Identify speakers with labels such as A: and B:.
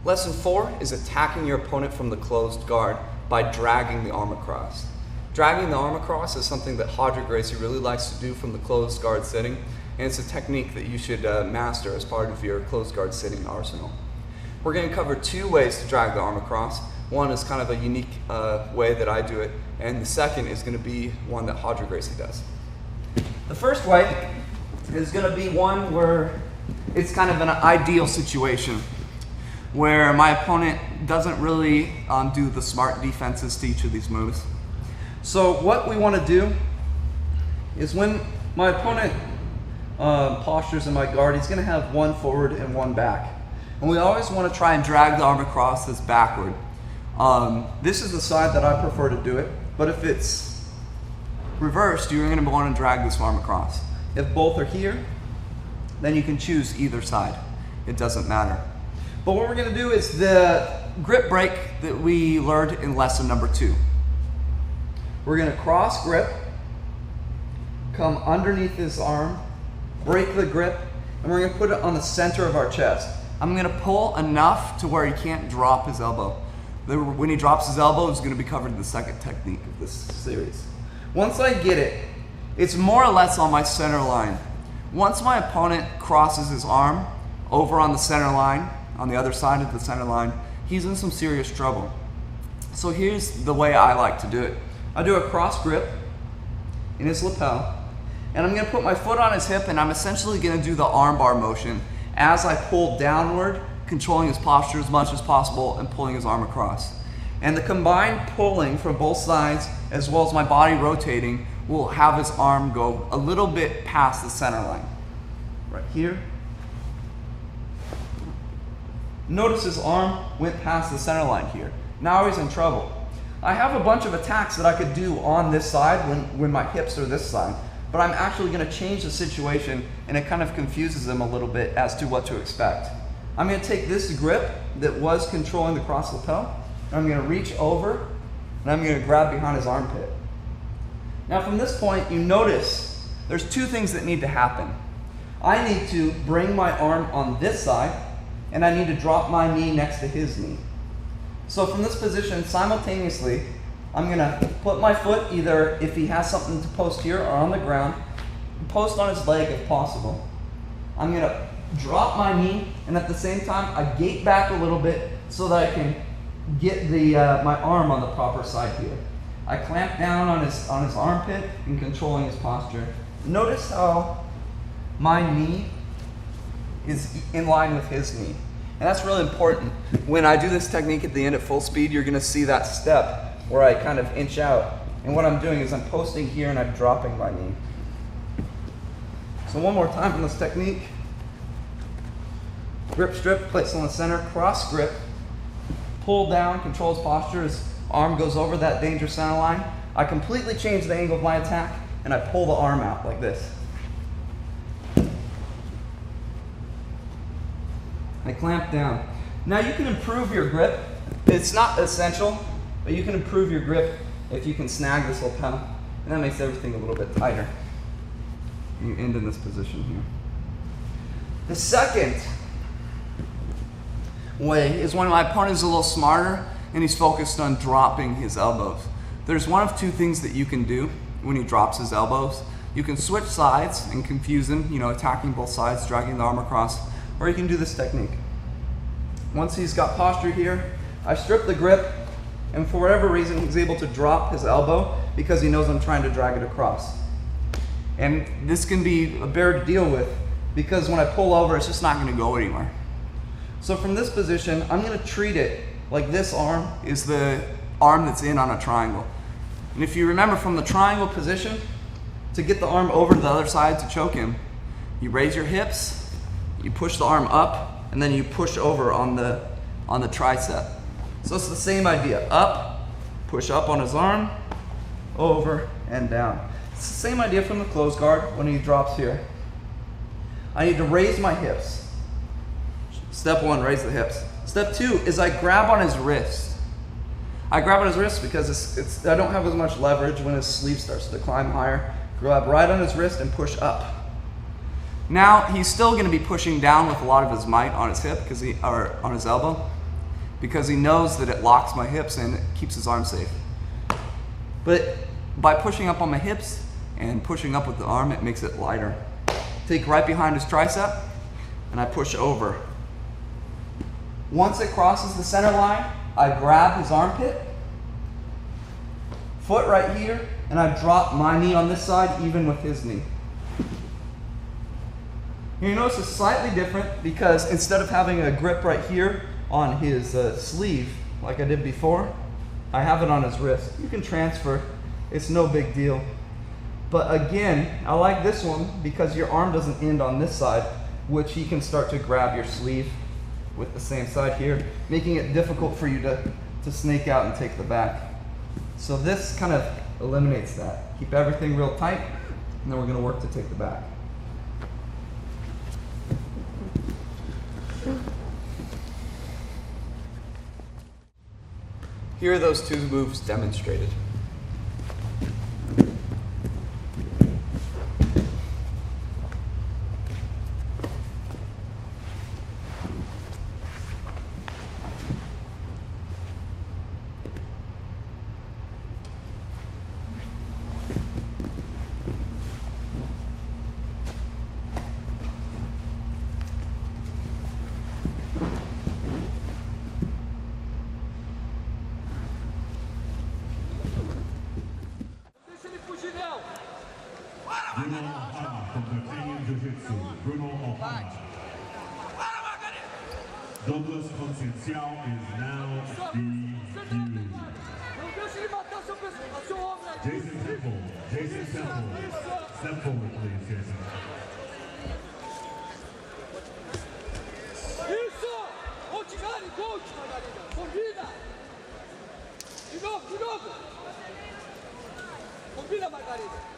A: Lesson 4 is attacking your opponent from the closed guard by dragging the arm across. Dragging the arm across is something that Roger Gracie really likes to do from the closed guard sitting, and it's a technique that you should master as part of your closed guard sitting arsenal. We're going to cover 2 ways to drag the arm across. One is kind of a unique way that I do it, and the second is going to be one that Roger Gracie does. The first way is going to be one where it's kind of an ideal situation where my opponent doesn't really do the smart defenses to each of these moves. So what we want to do is when my opponent postures in my guard, he's going to have one forward and one back. And we always want to try and drag the arm across this backward. This is the side that I prefer to do it, but if it's reversed, you're going to want to drag this arm across. If both are here, then you can choose either side. It doesn't matter. But what we're going to do is the grip break that we learned in lesson number 2. We're going to cross grip, come underneath his arm, break the grip, and we're going to put it on the center of our chest. I'm going to pull enough to where he can't drop his elbow. When he drops his elbow, it's going to be covered in the second technique of this series. Once I get it, it's more or less on my center line. Once my opponent crosses his arm over on the center line, on the other side of the center line, he's in some serious trouble. So here's the way I like to do it. I do a cross grip in his lapel, and I'm going to put my foot on his hip, and I'm essentially going to do the arm bar motion as I pull downward, controlling his posture as much as possible and pulling his arm across. And the combined pulling from both sides, as well as my body rotating, will have his arm go a little bit past the center line. Right here. Notice his arm went past the center line here. Now he's in trouble. I have a bunch of attacks that I could do on this side when my hips are this side, but I'm actually going to change the situation, and it kind of confuses them a little bit as to what to expect. I'm going to take this grip that was controlling the cross lapel, and I'm going to reach over, and I'm going to grab behind his armpit. Now from this point, you notice there's 2 things that need to happen. I need to bring my arm on this side, and I need to drop my knee next to his knee. So from this position, simultaneously, I'm going to put my foot either, if he has something to post here, or on the ground, post on his leg if possible. I'm going to drop my knee, and at the same time, I gate back a little bit so that I can get my arm on the proper side here. I clamp down on his armpit and controlling his posture. Notice how my knee is in line with his knee. And that's really important. When I do this technique at the end at full speed, you're going to see that step where I kind of inch out. And what I'm doing is I'm posting here and I'm dropping my knee. So one more time from this technique. Grip strip, place on the center, cross grip, pull down, control his posture, his arm goes over that danger center line. I completely change the angle of my attack, and I pull the arm out like this. I clamp down. Now you can improve your grip. It's not essential, but you can improve your grip if you can snag this lapel, and that makes everything a little bit tighter. You end in this position here. The second way is when my opponent is a little smarter and he's focused on dropping his elbows. There's one of 2 things that you can do when he drops his elbows. You can switch sides and confuse him, attacking both sides, dragging the arm across, or you can do this technique. Once he's got posture here, I strip the grip, and for whatever reason, he's able to drop his elbow because he knows I'm trying to drag it across. And this can be a bear to deal with because when I pull over, it's just not going to go anywhere. So from this position, I'm going to treat it like this arm is the arm that's in on a triangle. And if you remember from the triangle position, to get the arm over to the other side to choke him, you raise your hips, you push the arm up, and then you push over on the tricep. So it's the same idea. Up, push up on his arm, over, and down. It's the same idea from the closed guard when he drops here. I need to raise my hips. Step 1, raise the hips. Step 2 is I grab on his wrist. I grab on his wrist because I don't have as much leverage when his sleeve starts to climb higher. Grab right on his wrist and push up. Now he's still going to be pushing down with a lot of his might on his hip or on his elbow, because he knows that it locks my hips and it keeps his arm safe. But by pushing up on my hips and pushing up with the arm, it makes it lighter. Take right behind his tricep and I push over. Once it crosses the center line, I grab his armpit, foot right here, and I drop my knee on this side even with his knee. You notice it's slightly different because instead of having a grip right here on his sleeve like I did before, I have it on his wrist. You can transfer, it's no big deal. But again, I like this one because your arm doesn't end on this side, which he can start to grab your sleeve with the same side here, making it difficult for you to snake out and take the back. So this kind of eliminates that. Keep everything real tight, and then we're going to work to take the back. Here are those two moves demonstrated.
B: Bruno Ohana from Brazilian Jiu-Jitsu. Bruno Ohana. Douglas Conceição is now DQ. Jason Temple. Jason Temple. Step forward, please, Jason.
C: Isso! Montigari, coach, Margarida. Combina! De novo, de novo! Combina, Margarida.